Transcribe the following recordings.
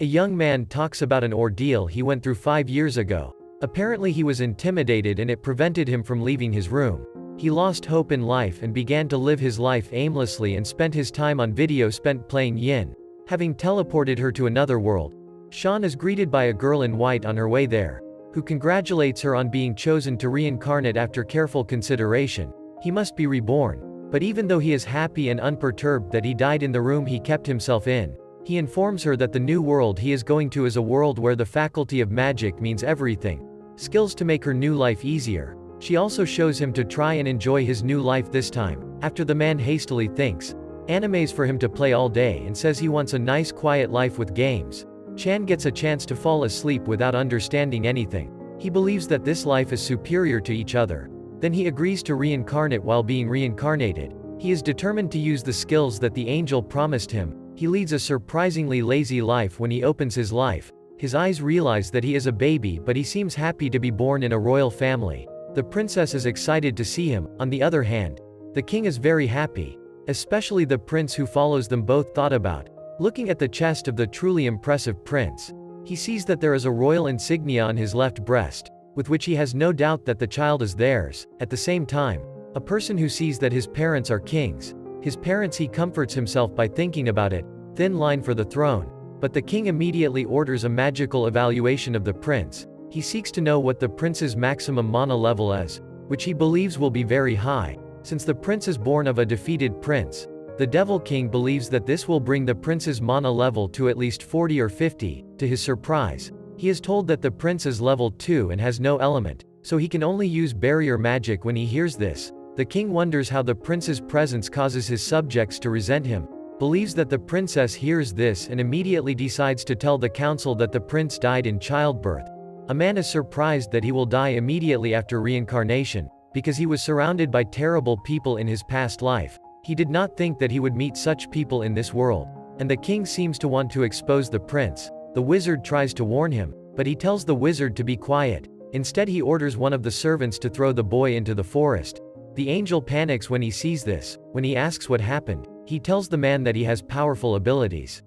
A young man talks about an ordeal he went through 5 years ago. Apparently he was intimidated and it prevented him from leaving his room. He lost hope in life and began to live his life aimlessly and spent his time on video spent playing yin, having teleported her to another world. Sean is greeted by a girl in white on her way there, who congratulates her on being chosen to reincarnate after careful consideration. He must be reborn. But even though he is happy and unperturbed that he died in the room he kept himself in, he informs her that the new world he is going to is a world where the faculty of magic means everything. Skills to make her new life easier. She also shows him to try and enjoy his new life this time, after the man hastily thinks animes for him to play all day and says he wants a nice quiet life with games. Chan gets a chance to fall asleep without understanding anything. He believes that this life is superior to each other. Then he agrees to reincarnate while being reincarnated. He is determined to use the skills that the angel promised him. He leads a surprisingly lazy life. When he opens his life, his eyes realize that he is a baby, but he seems happy to be born in a royal family. The princess is excited to see him. On the other hand, the king is very happy. Especially the prince who follows them both thought about. Looking at the chest of the truly impressive prince, he sees that there is a royal insignia on his left breast, with which he has no doubt that the child is theirs. At the same time, a person who sees that his parents are kings. His parents, he comforts himself by thinking about it. Thin line for the throne. But the king immediately orders a magical evaluation of the prince. He seeks to know what the prince's maximum mana level is, which he believes will be very high. Since the prince is born of a defeated prince, the Devil King believes that this will bring the prince's mana level to at least 40 or 50. To his surprise, he is told that the prince is level 2 and has no element, so he can only use barrier magic. When he hears this, the king wonders how the prince's presence causes his subjects to resent him. Believes that the princess hears this and immediately decides to tell the council that the prince died in childbirth. A man is surprised that he will die immediately after reincarnation, because he was surrounded by terrible people in his past life. He did not think that he would meet such people in this world. And the king seems to want to expose the prince. The wizard tries to warn him, but he tells the wizard to be quiet. Instead he orders one of the servants to throw the boy into the forest. The angel panics when he sees this. When he asks what happened, he tells the man that he has powerful abilities.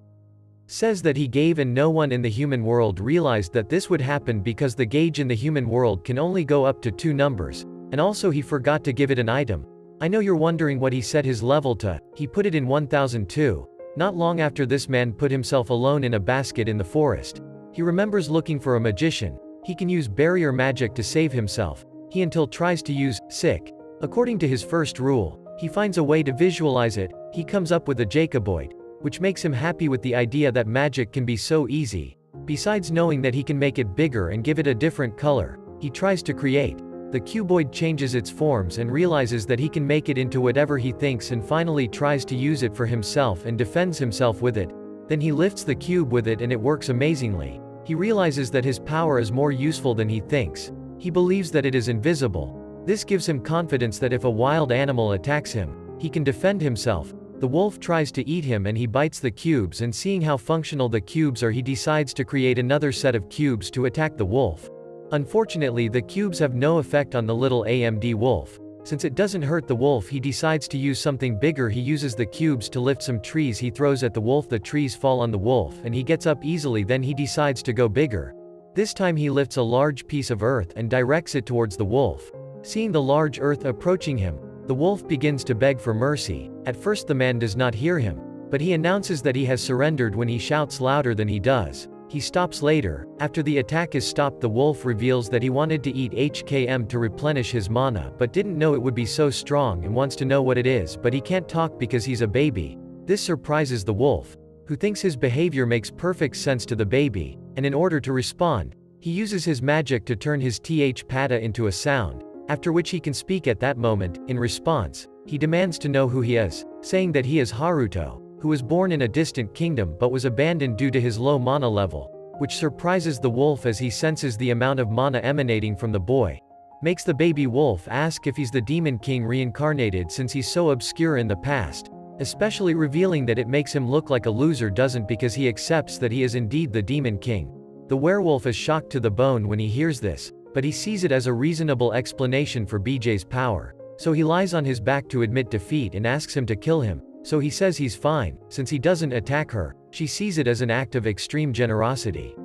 Says that he gave and no one in the human world realized that this would happen because the gauge in the human world can only go up to 2 numbers, and also he forgot to give it an item. I know you're wondering what he set his level to. He put it in 1002. Not long after this man put himself alone in a basket in the forest. He remembers looking for a magician. He can use barrier magic to save himself. He until tries to use sick. According to his first rule, he finds a way to visualize it. He comes up with a Jacoboid, which makes him happy with the idea that magic can be so easy. Besides knowing that he can make it bigger and give it a different color, he tries to create. The cuboid changes its forms and realizes that he can make it into whatever he thinks and finally tries to use it for himself and defends himself with it. Then he lifts the cube with it and it works amazingly. He realizes that his power is more useful than he thinks. He believes that it is invisible. This gives him confidence that if a wild animal attacks him, he can defend himself. The wolf tries to eat him and he bites the cubes, and seeing how functional the cubes are, he decides to create another set of cubes to attack the wolf. Unfortunately, the cubes have no effect on the little AMD wolf. Since it doesn't hurt the wolf, he decides to use something bigger. He uses the cubes to lift some trees he throws at the wolf. The trees fall on the wolf and he gets up easily. Then he decides to go bigger. This time he lifts a large piece of earth and directs it towards the wolf. Seeing the large earth approaching him, the wolf begins to beg for mercy. At first the man does not hear him, but he announces that he has surrendered when he shouts louder than he does. He stops later. After the attack is stopped, the wolf reveals that he wanted to eat HKM to replenish his mana, but didn't know it would be so strong and wants to know what it is, but he can't talk because he's a baby. This surprises the wolf, who thinks his behavior makes perfect sense to the baby, and in order to respond, he uses his magic to turn his th pada into a sound, after which he can speak at that moment. In response, he demands to know who he is, saying that he is Haruto, who was born in a distant kingdom but was abandoned due to his low mana level, which surprises the wolf as he senses the amount of mana emanating from the boy. Makes the baby wolf ask if he's the Demon King reincarnated, since he's so obscure in the past, especially revealing that it makes him look like a loser doesn't, because he accepts that he is indeed the Demon King. The werewolf is shocked to the bone when he hears this, but he sees it as a reasonable explanation for BJ's power. So he lies on his back to admit defeat and asks him to kill him. so he says he's fine, since he doesn't attack her. She sees it as an act of extreme generosity,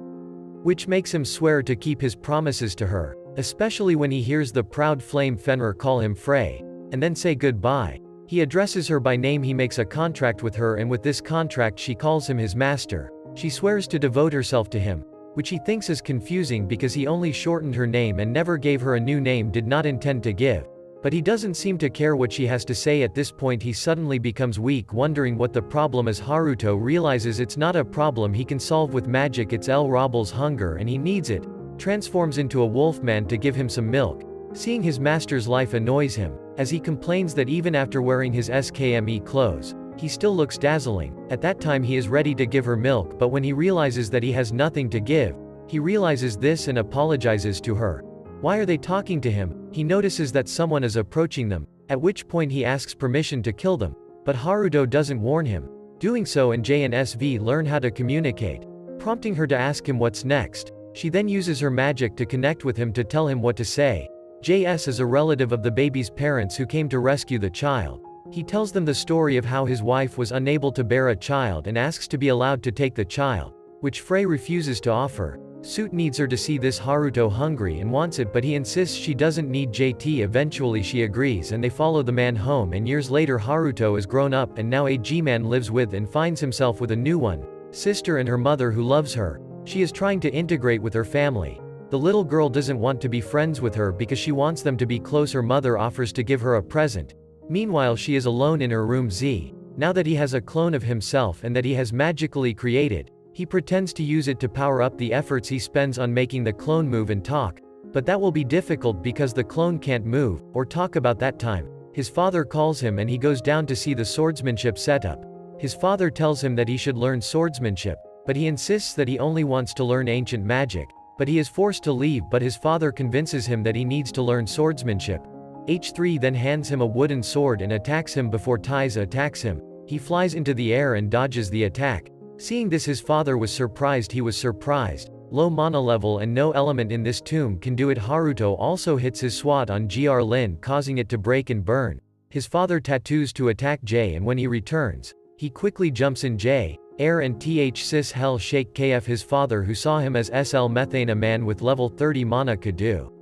which makes him swear to keep his promises to her, especially when he hears the proud flame Fenrir call him Frey, and then say goodbye. He addresses her by name. He makes a contract with her, and with this contract she calls him his master. She swears to devote herself to him, which he thinks is confusing because he only shortened her name and never gave her a new name, did not intend to give. But he doesn't seem to care what she has to say. At this point he suddenly becomes weak, wondering what the problem is. Haruto realizes it's not a problem he can solve with magic, it's El Rabal's hunger and he needs it. Transforms into a wolfman to give him some milk. Seeing his master's life annoys him, as he complains that even after wearing his SKME clothes, he still looks dazzling. At that time he is ready to give her milk, but when he realizes that he has nothing to give, he realizes this and apologizes to her. Why are they talking to him? He notices that someone is approaching them, at which point he asks permission to kill them, but Haruto doesn't warn him. Doing so, and J and SV learn how to communicate, prompting her to ask him what's next. She then uses her magic to connect with him to tell him what to say. JS is a relative of the baby's parents who came to rescue the child. He tells them the story of how his wife was unable to bear a child and asks to be allowed to take the child, which Frey refuses to offer. Suit needs her to see this Haruto hungry and wants it, but he insists she doesn't need JT. Eventually she agrees and they follow the man home, and years later Haruto is grown up and now a G-man lives with and finds himself with a new one, sister and her mother who loves her. She is trying to integrate with her family. The little girl doesn't want to be friends with her because she wants them to be close. Her mother offers to give her a present. Meanwhile she is alone in her room. Z, now that he has a clone of himself and that he has magically created, he pretends to use it to power up the efforts he spends on making the clone move and talk. But that will be difficult because the clone can't move, or talk. About that time, his father calls him and he goes down to see the swordsmanship setup. His father tells him that he should learn swordsmanship, but he insists that he only wants to learn ancient magic. But he is forced to leave, but his father convinces him that he needs to learn swordsmanship. H3 then hands him a wooden sword and attacks him before Taiza attacks him. He flies into the air and dodges the attack. Seeing this, his father was surprised. He was surprised. Low mana level and no element in this tomb can do it. Haruto also hits his sword on GR Lin, causing it to break and burn. His father tattoos to attack J, and when he returns, he quickly jumps in J, Air and Th Sis Hell Shake KF. His father, who saw him as SL Methane, a man with level 30 mana, could do.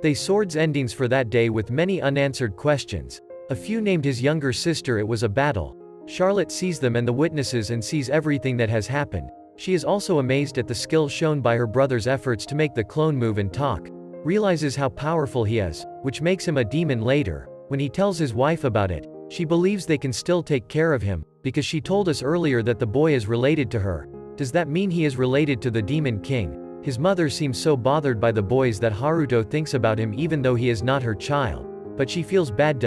They swords endings for that day with many unanswered questions. A few named his younger sister. It was a battle. Charlotte sees them and the witnesses and sees everything that has happened. She is also amazed at the skill shown by her brother's efforts to make the clone move and talk. Realizes how powerful he is, which makes him a demon later. When he tells his wife about it, she believes they can still take care of him, because she told us earlier that the boy is related to her. Does that mean he is related to the Demon King? His mother seems so bothered by the boys that Haruto thinks about him even though he is not her child. But she feels bad.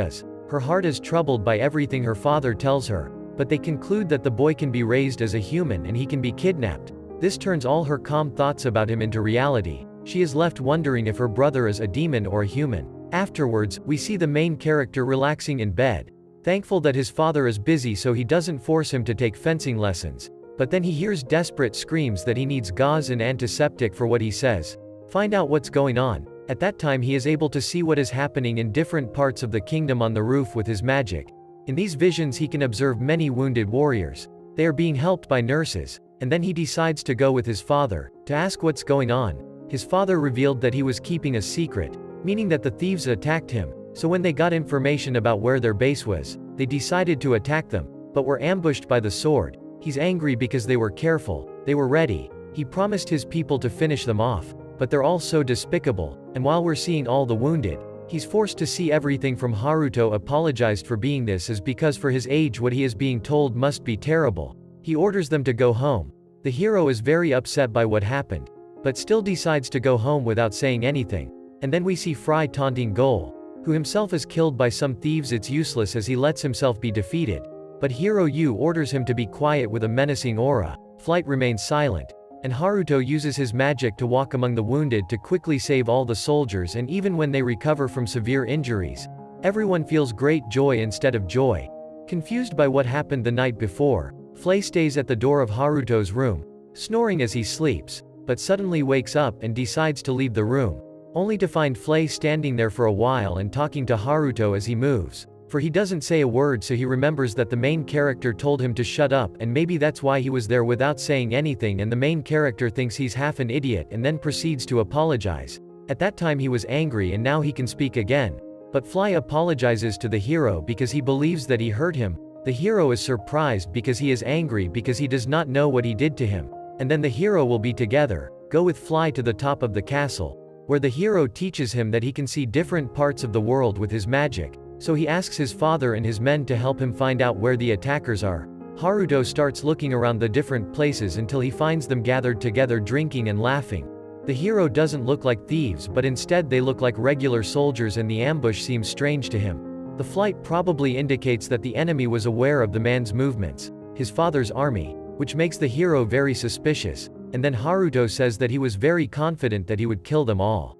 Her heart is troubled by everything her father tells her. But they conclude that the boy can be raised as a human and he can be kidnapped. This turns all her calm thoughts about him into reality. She is left wondering if her brother is a demon or a human. Afterwards, we see the main character relaxing in bed, thankful that his father is busy so he doesn't force him to take fencing lessons. But then he hears desperate screams that he needs gauze and antiseptic for what he says. Find out what's going on. At that time he is able to see what is happening in different parts of the kingdom on the roof with his magic. In these visions he can observe many wounded warriors. They are being helped by nurses. And then he decides to go with his father, to ask what's going on. His father revealed that he was keeping a secret, meaning that the thieves attacked him. So when they got information about where their base was, they decided to attack them, but were ambushed by the sword. He's angry because they were careful, they were ready. He promised his people to finish them off, but they're all so despicable. And while we're seeing all the wounded, he's forced to see everything from Haruto apologized for being this is because for his age what he is being told must be terrible. He orders them to go home. The hero is very upset by what happened, but still decides to go home without saying anything. And then we see Fry taunting Goal, who himself is killed by some thieves. It's useless as he lets himself be defeated. But Hero Yu orders him to be quiet with a menacing aura. Flight remains silent, and Haruto uses his magic to walk among the wounded to quickly save all the soldiers, and even when they recover from severe injuries, everyone feels great joy instead of joy. Confused by what happened the night before, Flay stays at the door of Haruto's room, snoring as he sleeps, but suddenly wakes up and decides to leave the room, only to find Flay standing there for a while and talking to Haruto as he moves. For he doesn't say a word, so he remembers that the main character told him to shut up, and maybe that's why he was there without saying anything, and the main character thinks he's half an idiot and then proceeds to apologize. At that time he was angry and now he can speak again. But Fly apologizes to the hero because he believes that he hurt him. The hero is surprised because he is angry because he does not know what he did to him. And then the hero will be together, go with Fly to the top of the castle, where the hero teaches him that he can see different parts of the world with his magic. So he asks his father and his men to help him find out where the attackers are. Haruto starts looking around the different places until he finds them gathered together drinking and laughing. The hero doesn't look like thieves, but instead they look like regular soldiers, and the ambush seems strange to him. The flight probably indicates that the enemy was aware of the man's movements, his father's army, which makes the hero very suspicious, and then Haruto says that he was very confident that he would kill them all.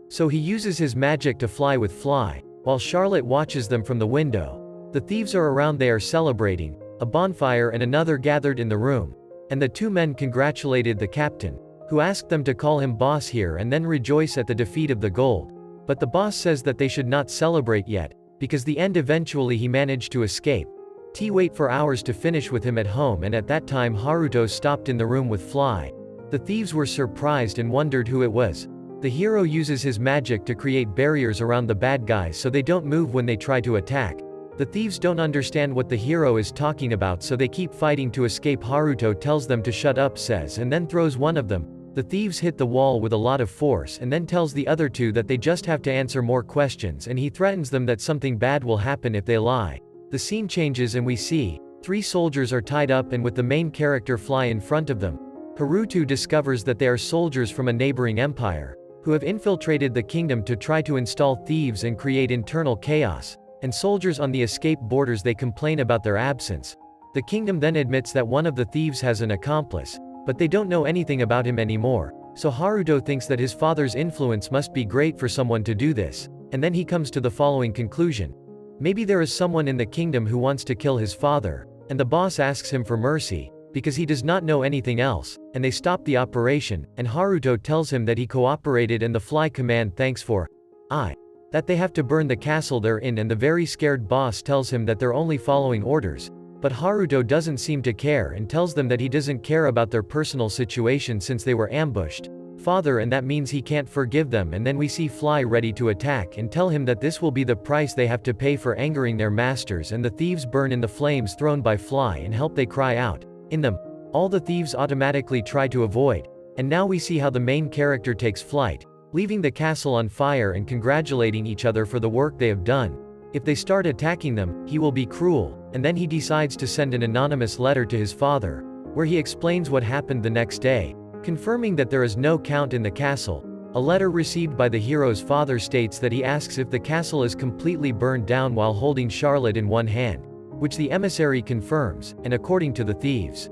So he uses his magic to fly with Fly, while Charlotte watches them from the window. The thieves are around, they are celebrating, a bonfire and another gathered in the room, and the two men congratulated the captain, who asked them to call him boss here and then rejoice at the defeat of the gold. But the boss says that they should not celebrate yet, because the end eventually he managed to escape. T wait for hours to finish with him at home, and at that time Haruto stopped in the room with Fly. The thieves were surprised and wondered who it was. The hero uses his magic to create barriers around the bad guys so they don't move when they try to attack. The thieves don't understand what the hero is talking about, so they keep fighting to escape. Haruto tells them to shut up, says, and then throws one of them. The thieves hit the wall with a lot of force and then tells the other two that they just have to answer more questions, and he threatens them that something bad will happen if they lie. The scene changes and we see 3 soldiers are tied up and with the main character Fly in front of them. Haruto discovers that they are soldiers from a neighboring empire, who have infiltrated the kingdom to try to install thieves and create internal chaos, and soldiers on the escape borders, they complain about their absence. The kingdom then admits that one of the thieves has an accomplice, but they don't know anything about him anymore, so Haruto thinks that his father's influence must be great for someone to do this, and then he comes to the following conclusion. Maybe there is someone in the kingdom who wants to kill his father, and the boss asks him for mercy, because he does not know anything else, and they stop the operation, and Haruto tells him that he cooperated and the Fly command thanks for that they have to burn the castle they're in, and the very scared boss tells him that they're only following orders. But Haruto doesn't seem to care and tells them that he doesn't care about their personal situation since they were ambushed, father, and that means he can't forgive them. And then we see Fly ready to attack and tell him that this will be the price they have to pay for angering their masters, and the thieves burn in the flames thrown by Fly and help they cry out in them. All the thieves automatically try to avoid, and now we see how the main character takes flight, leaving the castle on fire and congratulating each other for the work they have done. If they start attacking them, he will be cruel, and then he decides to send an anonymous letter to his father, where he explains what happened the next day, confirming that there is no count in the castle. A letter received by the hero's father states that he asks if the castle is completely burned down while holding Charlotte in one hand, which the emissary confirms, and according to the thieves,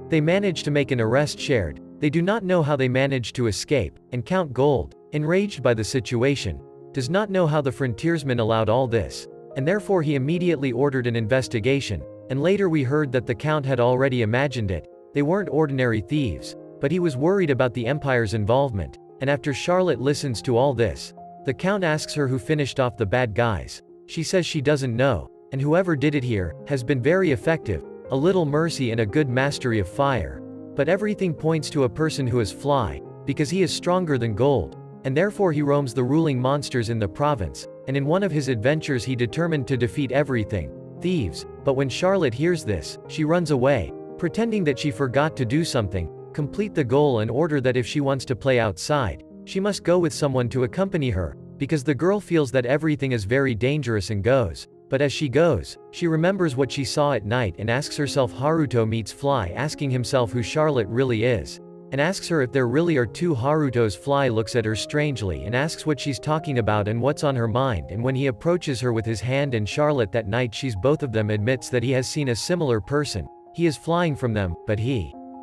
they manage to make an arrest shared. They do not know how they managed to escape, and Count Gold, enraged by the situation, does not know how the frontiersmen allowed all this, and therefore he immediately ordered an investigation, and later we heard that the Count had already imagined it. They weren't ordinary thieves, but he was worried about the Empire's involvement, and after Charlotte listens to all this, the Count asks her who finished off the bad guys. She says she doesn't know, and whoever did it here has been very effective, a little mercy and a good mastery of fire. But everything points to a person who is Fly, because he is stronger than Gold, and therefore he roams the ruling monsters in the province, and in one of his adventures he determined to defeat everything, thieves. But when Charlotte hears this, she runs away, pretending that she forgot to do something, complete the goal, and order that if she wants to play outside, she must go with someone to accompany her, because the girl feels that everything is very dangerous and goes. But as she goes, she remembers what she saw at night and asks herself. Haruto meets Fly asking himself who Charlotte really is, and asks her if there really are 2 Harutos. Fly looks at her strangely and asks what she's talking about and what's on her mind, and when he approaches her with his hand and Charlotte that night she's both of them admits that he has seen a similar person. He is flying from them, but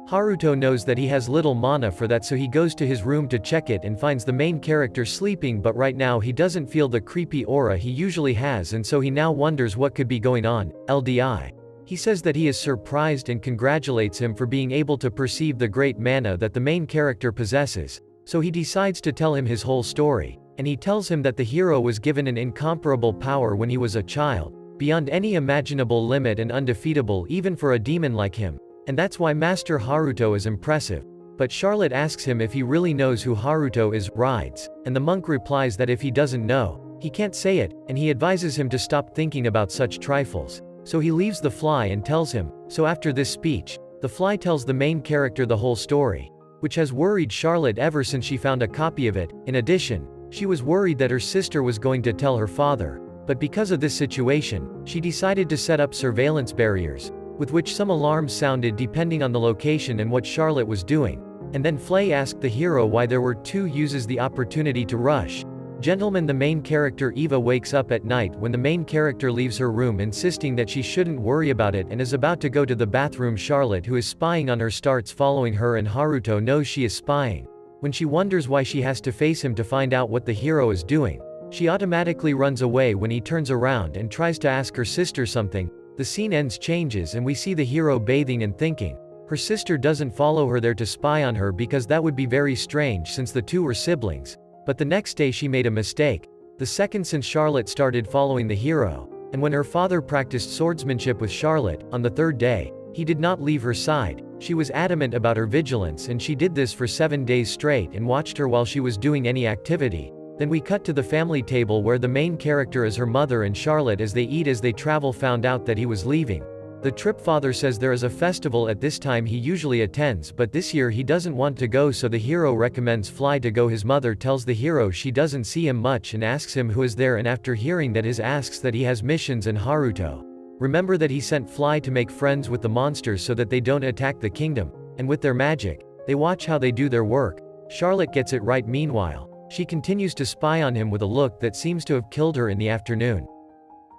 Haruto knows that he has little mana for that, so he goes to his room to check it and finds the main character sleeping, but right now he doesn't feel the creepy aura he usually has, and so he now wonders what could be going on. LDI. He says that he is surprised and congratulates him for being able to perceive the great mana that the main character possesses, so he decides to tell him his whole story. and he tells him that the hero was given an incomparable power when he was a child, beyond any imaginable limit and undefeatable even for a demon like him, and that's why Master Haruto is impressive. But Charlotte asks him if he really knows who Haruto is, rides, and the monk replies that if he doesn't know, he can't say it, and he advises him to stop thinking about such trifles. So he leaves the fly and tells him. So after this speech, the fly tells the main character the whole story, which has worried Charlotte ever since she found a copy of it. In addition, she was worried that her sister was going to tell her father, but because of this situation, she decided to set up surveillance barriers, with which some alarms sounded depending on the location and what Charlotte was doing. And then Flay asked the hero why there were two, uses the opportunity to rush. Gentlemen, the main character Eva wakes up at night when the main character leaves her room insisting that she shouldn't worry about it and is about to go to the bathroom. Charlotte, who is spying on her, starts following her and Haruto knows she is spying. When she wonders why she has to face him to find out what the hero is doing, she automatically runs away when he turns around and tries to ask her sister something. The scene ends, changes, and we see the hero bathing and thinking. Her sister doesn't follow her there to spy on her because that would be very strange since the two were siblings. But the next day she made a mistake, the second since Charlotte started following the hero, and when her father practiced swordsmanship with Charlotte, on the third day, he did not leave her side. She was adamant about her vigilance and she did this for 7 days straight and watched her while she was doing any activity. Then we cut to the family table where the main character is her mother and Charlotte as they eat. As they travel, found out that he was leaving the trip. Father says there is a festival at this time he usually attends, but this year he doesn't want to go, so the hero recommends Fly to go. His mother tells the hero she doesn't see him much and asks him who is there, and after hearing that asks that he has missions and Haruto. Remember that he sent Fly to make friends with the monsters so that they don't attack the kingdom, and with their magic, they watch how they do their work. Charlotte gets it right. Meanwhile, she continues to spy on him with a look that seems to have killed her in the afternoon.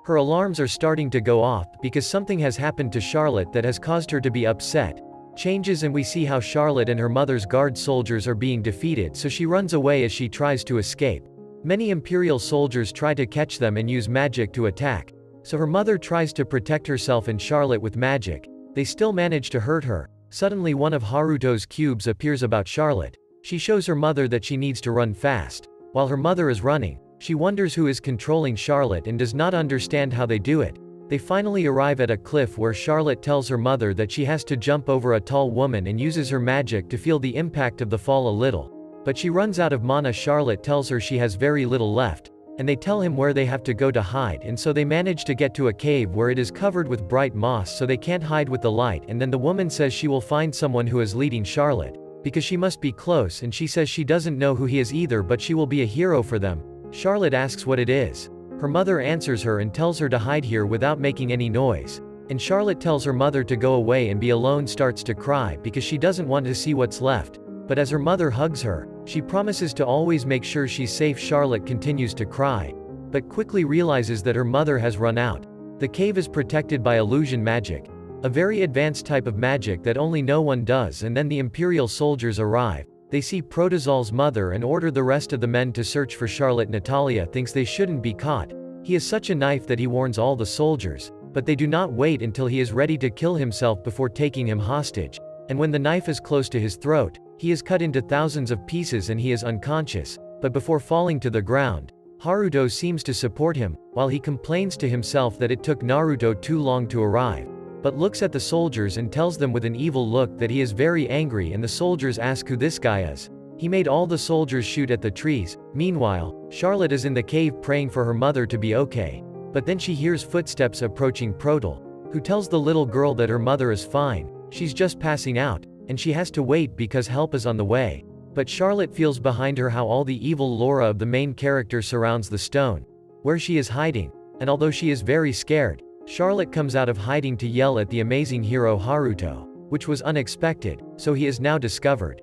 Her alarms are starting to go off because something has happened to Charlotte that has caused her to be upset. Changes, and we see how Charlotte and her mother's guard soldiers are being defeated, so she runs away as she tries to escape. Many Imperial soldiers try to catch them and use magic to attack. So her mother tries to protect herself and Charlotte with magic. They still manage to hurt her. Suddenly one of Haruto's cubes appears about Charlotte. She shows her mother that she needs to run fast. While her mother is running, she wonders who is controlling Charlotte and does not understand how they do it. They finally arrive at a cliff where Charlotte tells her mother that she has to jump over a tall woman and uses her magic to feel the impact of the fall a little. But she runs out of mana. Charlotte tells her she has very little left, and they tell him where they have to go to hide, and so they manage to get to a cave where it is covered with bright moss so they can't hide with the light. And then the woman says she will find someone who is leading Charlotte, because she must be close, and she says she doesn't know who he is either, but she will be a hero for them. Charlotte asks what it is. Her mother answers her and tells her to hide here without making any noise. And Charlotte tells her mother to go away and be alone, starts to cry because she doesn't want to see what's left. But as her mother hugs her, she promises to always make sure she's safe. Charlotte continues to cry, but quickly realizes that her mother has run out. The cave is protected by illusion magic, a very advanced type of magic that only no one does. And then the Imperial soldiers arrive. They see Protozal's mother and order the rest of the men to search for Charlotte. Natalia thinks they shouldn't be caught. He is such a knife that he warns all the soldiers, but they do not wait until he is ready to kill himself before taking him hostage. And when the knife is close to his throat, he is cut into thousands of pieces and he is unconscious. But before falling to the ground, Haruto seems to support him, while he complains to himself that it took Naruto too long to arrive. But looks at the soldiers and tells them with an evil look that he is very angry, and the soldiers ask who this guy is. He made all the soldiers shoot at the trees. Meanwhile, Charlotte is in the cave praying for her mother to be okay. But then she hears footsteps approaching. Protal, who tells the little girl that her mother is fine, she's just passing out, and she has to wait because help is on the way. But Charlotte feels behind her how all the evil Laura of the main character surrounds the stone where she is hiding, and although she is very scared, Charlotte comes out of hiding to yell at the amazing hero Haruto, which was unexpected, so he is now discovered.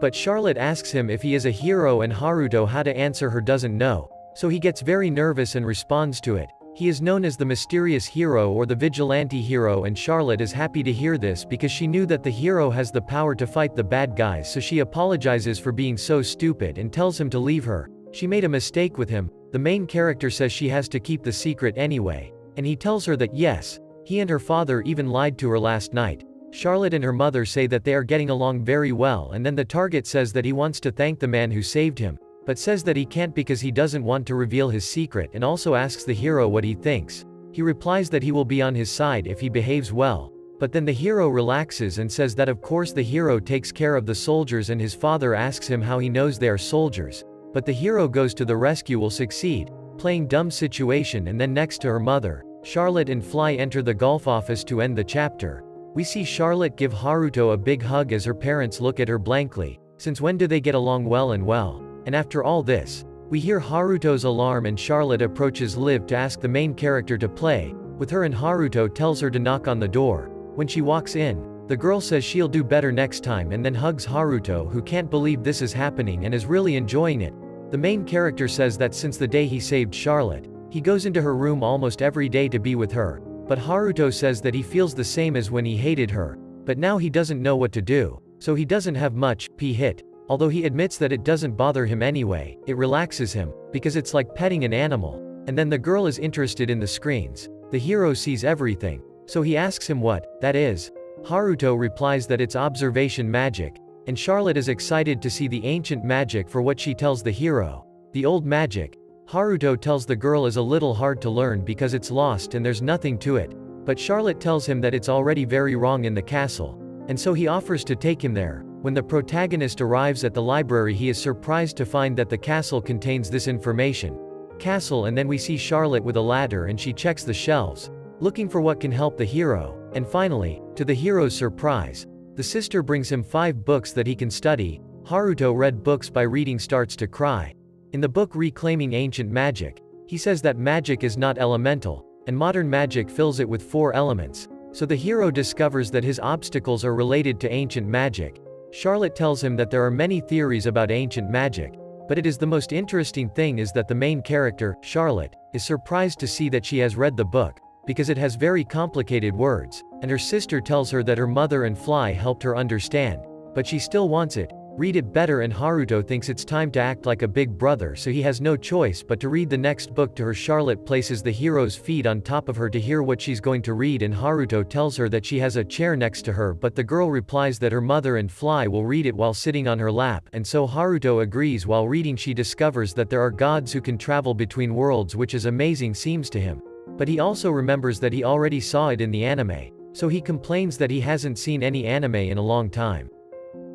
But Charlotte asks him if he is a hero, and Haruto how to answer her doesn't know, so he gets very nervous and responds to it. He is known as the mysterious hero or the vigilante hero, and Charlotte is happy to hear this because she knew that the hero has the power to fight the bad guys, so she apologizes for being so stupid and tells him to leave her. She made a mistake with him. The main character says she has to keep the secret anyway, and he tells her that yes, he and her father even lied to her last night. Charlotte and her mother say that they are getting along very well, and then the target says that he wants to thank the man who saved him. but says that he can't because he doesn't want to reveal his secret, and also asks the hero what he thinks. He replies that he will be on his side if he behaves well, but then the hero relaxes and says that of course the hero takes care of the soldiers, and his father asks him how he knows they are soldiers, but the hero goes to the rescue will succeed, playing dumb situation. And then next to her mother, Charlotte and Fly enter the golf office to end the chapter. We see Charlotte give Haruto a big hug as her parents look at her blankly, since when do they get along well? And after all this, we hear Haruto's alarm and Charlotte approaches Liv to ask the main character to play with her, and Haruto tells her to knock on the door. When she walks in, the girl says she'll do better next time and then hugs Haruto, who can't believe this is happening and is really enjoying it. The main character says that since the day he saved Charlotte, he goes into her room almost every day to be with her, but Haruto says that he feels the same as when he hated her, but now he doesn't know what to do, so he doesn't have much hit. Although he admits that it doesn't bother him anyway, it relaxes him, because it's like petting an animal. And then the girl is interested in the screens. The hero sees everything, so he asks him what that is. Haruto replies that it's observation magic, and Charlotte is excited to see the ancient magic for what she tells the hero. The old magic, Haruto tells the girl, is a little hard to learn because it's lost and there's nothing to it, but Charlotte tells him that it's already very wrong in the castle, and so he offers to take him there. When the protagonist arrives at the library, he is surprised to find that the castle contains this information. And then we see Charlotte with a ladder and she checks the shelves, looking for what can help the hero, and finally, to the hero's surprise, the sister brings him 5 books that he can study. Haruto read books by reading starts to cry. In the book Reclaiming Ancient Magic, he says that magic is not elemental, and modern magic fills it with 4 elements. So the hero discovers that his obstacles are related to ancient magic. Charlotte tells him that there are many theories about ancient magic, but it is the most interesting thing is that the main character, Charlotte, is surprised to see that she has read the book, because it has very complicated words, and her sister tells her that her mother and Fly helped her understand, but she still wants it. Read it better, and Haruto thinks it's time to act like a big brother, so he has no choice but to read the next book to her. Charlotte places the hero's feet on top of her to hear what she's going to read, and Haruto tells her that she has a chair next to her, but the girl replies that her mother and Fly will read it while sitting on her lap, and so Haruto agrees. While reading, she discovers that there are gods who can travel between worlds, which is amazing seems to him. But he also remembers that he already saw it in the anime, so he complains that he hasn't seen any anime in a long time,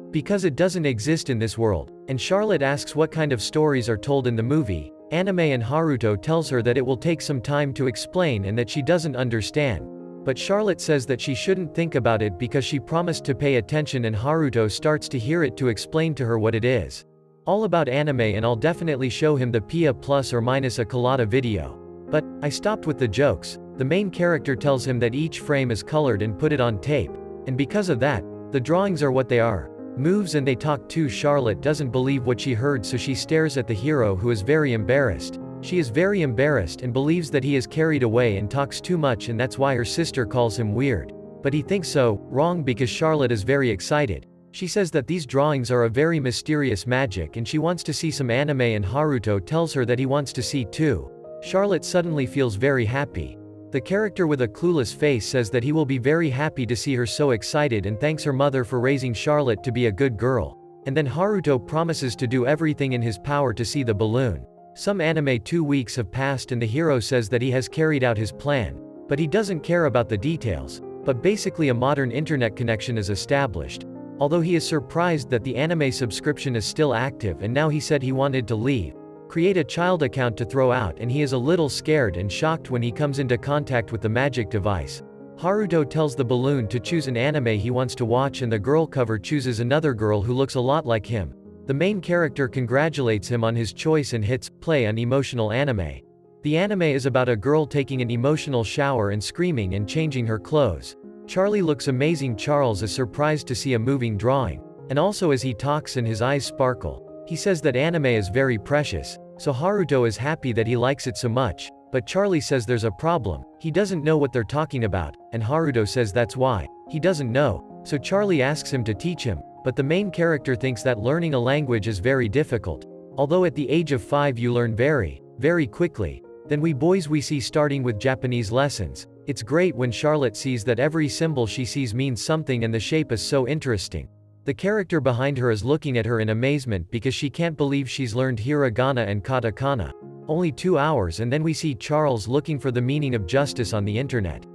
because it doesn't exist in this world, and Charlotte asks what kind of stories are told in the movie, anime, and Haruto tells her that it will take some time to explain and that she doesn't understand. But Charlotte says that she shouldn't think about it because she promised to pay attention, and Haruto starts to hear it to explain to her what it is. All about anime, and I'll definitely show him the Pia plus or minus a colada video. But I stopped with the jokes. The main character tells him that each frame is colored and put it on tape, and because of that, the drawings are what they are. Moves and they talk too. Charlotte doesn't believe what she heard, so she stares at the hero, who is very embarrassed. She is very embarrassed and believes that he is carried away and talks too much, and that's why her sister calls him weird. But he thinks so, wrong, because Charlotte is very excited. She says that these drawings are a very mysterious magic and she wants to see some anime, and Haruto tells her that he wants to see too. Charlotte suddenly feels very happy. The character with a clueless face says that he will be very happy to see her so excited and thanks her mother for raising Charlotte to be a good girl. And then Haruto promises to do everything in his power to see the balloon. Some anime 2 weeks have passed and the hero says that he has carried out his plan, but he doesn't care about the details. But basically a modern internet connection is established. Although he is surprised that the anime subscription is still active, and now he said he wanted to leave, create a child account to throw out, and he is a little scared and shocked when he comes into contact with the magic device. Haruto tells the balloon to choose an anime he wants to watch, and the girl cover chooses another girl who looks a lot like him. The main character congratulates him on his choice and hits play on emotional anime. The anime is about a girl taking an emotional shower and screaming and changing her clothes. Charlie looks amazing. Charles is surprised to see a moving drawing, and also as he talks and his eyes sparkle. He says that anime is very precious, so Haruto is happy that he likes it so much, but Charlie says there's a problem. He doesn't know what they're talking about, and Haruto says that's why he doesn't know, so Charlie asks him to teach him, but the main character thinks that learning a language is very difficult. Although at the age of 5 you learn very, very quickly. Then we see starting with Japanese lessons. It's great when Charlotte sees that every symbol she sees means something and the shape is so interesting. The character behind her is looking at her in amazement because she can't believe she's learned hiragana and katakana. Only 2 hours and then we see Charles looking for the meaning of justice on the internet.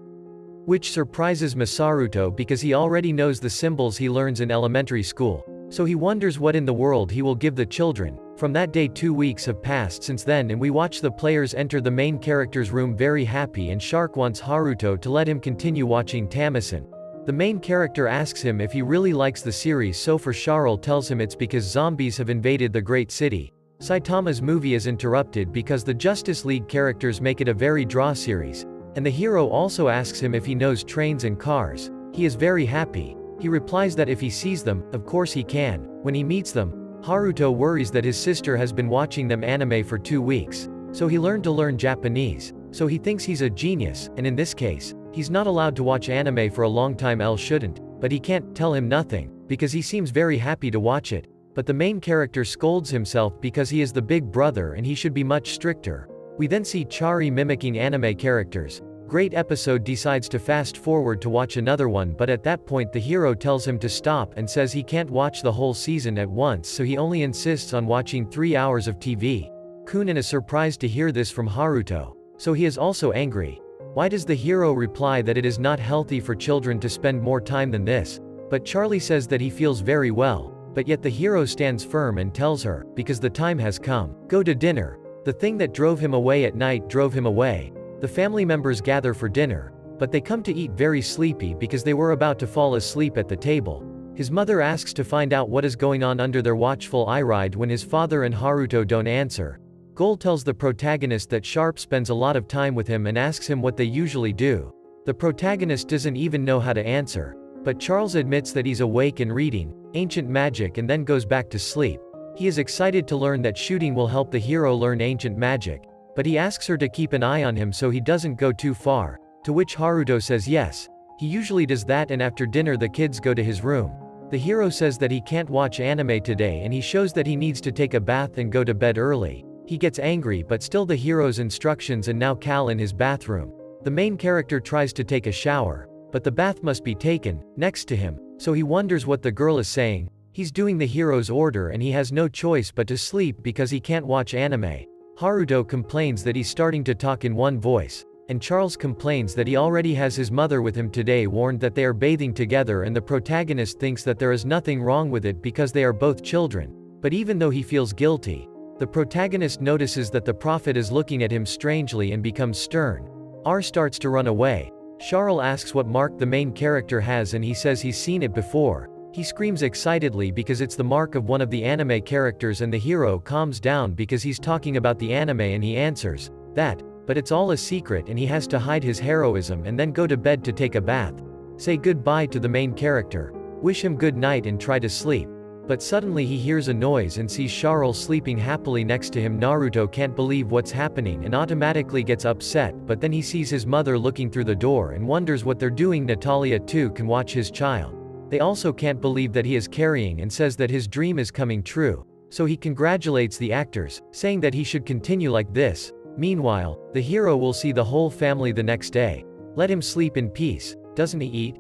Which surprises Masaruto because he already knows the symbols he learns in elementary school. So he wonders what in the world he will give the children. From that day 2 weeks have passed since then and we watch the players enter the main character's room very happy and Shark wants Haruto to let him continue watching Tamisen. The main character asks him if he really likes the series, so for Charles tells him it's because zombies have invaded the great city. Saitama's movie is interrupted because the Justice League characters make it a very draw series. And the hero also asks him if he knows trains and cars. He is very happy. He replies that if he sees them, of course he can. When he meets them, Haruto worries that his sister has been watching them anime for 2 weeks. So he learned to learn Japanese. So he thinks he's a genius, and in this case, he's not allowed to watch anime for a long time. L shouldn't, but he can't tell him nothing, because he seems very happy to watch it. But the main character scolds himself because he is the big brother and he should be much stricter. We then see Chari mimicking anime characters. Great episode decides to fast forward to watch another one, but at that point the hero tells him to stop and says he can't watch the whole season at once, so he only insists on watching 3 hours of TV. Kunin is surprised to hear this from Haruto. So he is also angry. Why does the hero reply that it is not healthy for children to spend more time than this? But Charlie says that he feels very well, but yet the hero stands firm and tells her, because the time has come, go to dinner. The thing that drove him away at night drove him away. The family members gather for dinner, but they come to eat very sleepy because they were about to fall asleep at the table. His mother asks to find out what is going on under their watchful eye ride when his father and Haruto don't answer. Goal tells the protagonist that Sharp spends a lot of time with him and asks him what they usually do. The protagonist doesn't even know how to answer, but Charles admits that he's awake and reading ancient magic and then goes back to sleep. He is excited to learn that shooting will help the hero learn ancient magic, but he asks her to keep an eye on him so he doesn't go too far, to which Haruto says yes. He usually does that, and after dinner the kids go to his room. The hero says that he can't watch anime today and he shows that he needs to take a bath and go to bed early. He gets angry but still the hero's instructions and now Cal in his bathroom. The main character tries to take a shower, but the bath must be taken, next to him, so he wonders what the girl is saying. He's doing the hero's order and he has no choice but to sleep because he can't watch anime. Haruto complains that he's starting to talk in one voice, and Charles complains that he already has his mother with him today, warned that they are bathing together, and the protagonist thinks that there is nothing wrong with it because they are both children. But even though he feels guilty, the protagonist notices that the prophet is looking at him strangely and becomes stern. R starts to run away. Charles asks what mark the main character has and he says he's seen it before. He screams excitedly because it's the mark of one of the anime characters, and the hero calms down because he's talking about the anime and he answers that, but it's all a secret and he has to hide his heroism and then go to bed to take a bath. Say goodbye to the main character. Wish him good night and try to sleep. But suddenly he hears a noise and sees Charles sleeping happily next to him. Naruto can't believe what's happening and automatically gets upset, but then he sees his mother looking through the door and wonders what they're doing. Natalia too can watch his child. They also can't believe that he is carrying and says that his dream is coming true. So he congratulates the actors, saying that he should continue like this. Meanwhile, the hero will see the whole family the next day. Let him sleep in peace, doesn't he eat?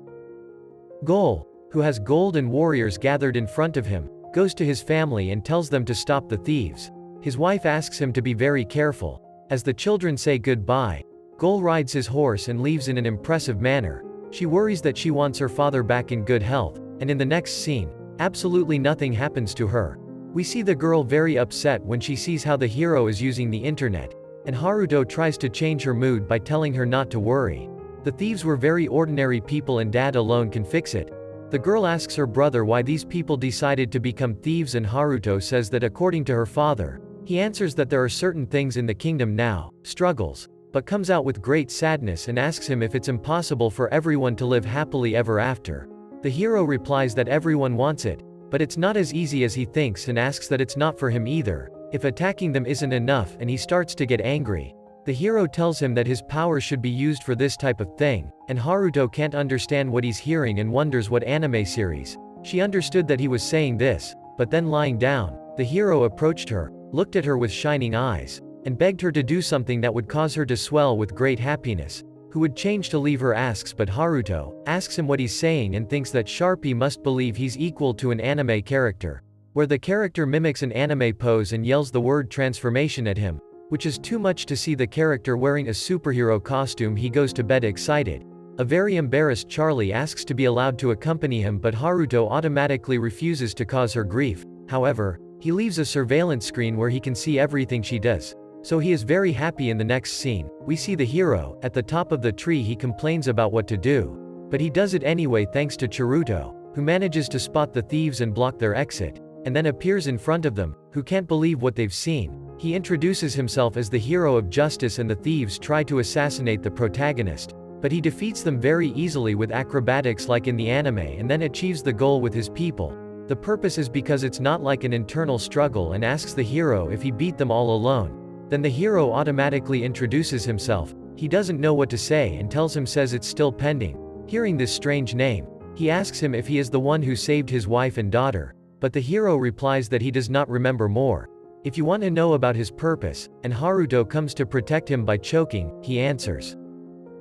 Goal, who has gold and warriors gathered in front of him, goes to his family and tells them to stop the thieves. His wife asks him to be very careful. As the children say goodbye, Goal rides his horse and leaves in an impressive manner. She worries that she wants her father back in good health, and in the next scene, absolutely nothing happens to her. We see the girl very upset when she sees how the hero is using the internet, and Haruto tries to change her mood by telling her not to worry. The thieves were very ordinary people and dad alone can fix it. The girl asks her brother why these people decided to become thieves, and Haruto says that according to her father, he answers that there are certain things in the kingdom now, struggles, but comes out with great sadness and asks him if it's impossible for everyone to live happily ever after. The hero replies that everyone wants it, but it's not as easy as he thinks, and asks that it's not for him either, if attacking them isn't enough, and he starts to get angry. The hero tells him that his power should be used for this type of thing, and Haruto can't understand what he's hearing and wonders what anime series. She understood that he was saying this, but then lying down, the hero approached her, looked at her with shining eyes, and begged her to do something that would cause her to swell with great happiness. who would change to leave her, asks, but Haruto asks him what he's saying and thinks that Sharpie must believe he's equal to an anime character, where the character mimics an anime pose and yells the word transformation at him, which is too much to see the character wearing a superhero costume. He goes to bed excited. A very embarrassed Charlie asks to be allowed to accompany him, but Haruto automatically refuses to cause her grief. However, he leaves a surveillance screen where he can see everything she does. So he is very happy. In the next scene, we see the hero. At the top of the tree he complains about what to do. But he does it anyway thanks to Chiruto, who manages to spot the thieves and block their exit, and then appears in front of them, who can't believe what they've seen. He introduces himself as the hero of justice and the thieves try to assassinate the protagonist, but he defeats them very easily with acrobatics like in the anime and then achieves the goal with his people. The purpose is because it's not like an internal struggle, and asks the hero if he beat them all alone. Then the hero automatically introduces himself. He doesn't know what to say and tells him says it's still pending. Hearing this strange name, he asks him if he is the one who saved his wife and daughter, but the hero replies that he does not remember more. If you want to know about his purpose, and Haruto comes to protect him by choking, he answers.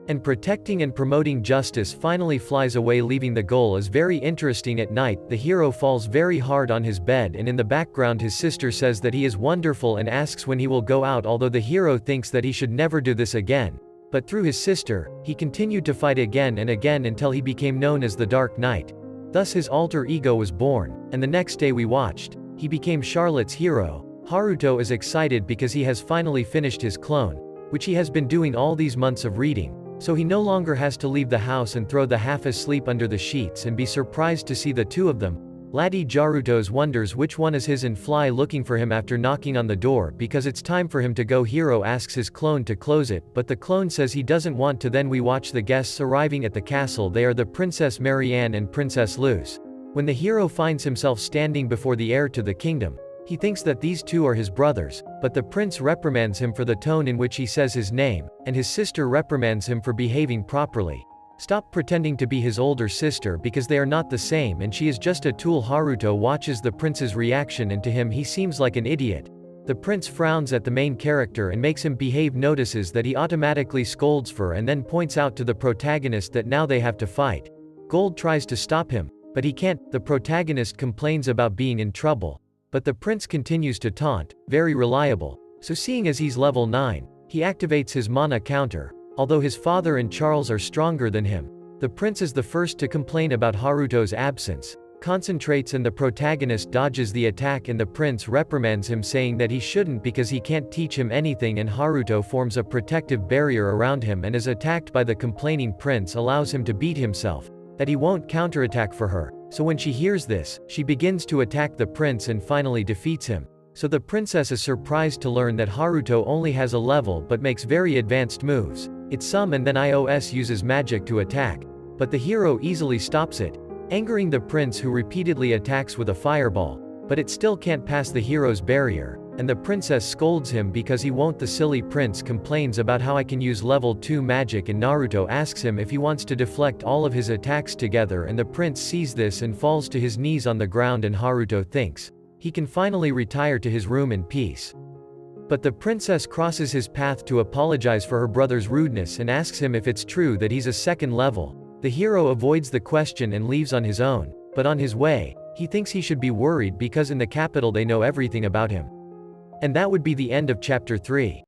And protecting and promoting justice finally flies away, leaving the goal is very interesting. At night, the hero falls very hard on his bed, and in the background his sister says that he is wonderful and asks when he will go out, although the hero thinks that he should never do this again. But through his sister, he continued to fight again and again until he became known as the Dark Knight. Thus his alter ego was born, and the next day we watched, he became Charlotte's hero. Haruto is excited because he has finally finished his clone, which he has been doing all these months of reading. So he no longer has to leave the house and throw the half-asleep under the sheets and be surprised to see the two of them. Laddie Jarutos wonders which one is his and fly looking for him after knocking on the door because it's time for him to go. Hero asks his clone to close it, but the clone says he doesn't want to. Then we watch the guests arriving at the castle. They are the Princess Marianne and Princess Luz. When the hero finds himself standing before the heir to the kingdom, he thinks that these two are his brothers, but the prince reprimands him for the tone in which he says his name, and his sister reprimands him for behaving properly. Stop pretending to be his older sister because they are not the same and she is just a tool. Haruto watches the prince's reaction and to him he seems like an idiot. The prince frowns at the main character and makes him behave, notices that he automatically scolds for and then points out to the protagonist that now they have to fight. Gold tries to stop him, but he can't. The protagonist complains about being in trouble, but the prince continues to taunt, very reliable. So seeing as he's level 9, he activates his mana counter. Although his father and Charles are stronger than him, the prince is the first to complain about Haruto's absence, concentrates, and the protagonist dodges the attack and the prince reprimands him saying that he shouldn't because he can't teach him anything, and Haruto forms a protective barrier around him and is attacked by the complaining prince, allows him to beat himself, that he won't counterattack for her. So when she hears this, she begins to attack the prince and finally defeats him. So the princess is surprised to learn that Haruto only has a level but makes very advanced moves. It's some, and then iOS uses magic to attack, but the hero easily stops it, angering the prince, who repeatedly attacks with a fireball, but it still can't pass the hero's barrier, and the princess scolds him because he won't. The silly prince complains about how I can use level 2 magic, and Naruto asks him if he wants to deflect all of his attacks together, and the prince sees this and falls to his knees on the ground, and Haruto thinks he can finally retire to his room in peace. But the princess crosses his path to apologize for her brother's rudeness and asks him if it's true that he's a second level. The hero avoids the question and leaves on his own, but on his way, he thinks he should be worried because in the capital they know everything about him. And that would be the end of chapter 3.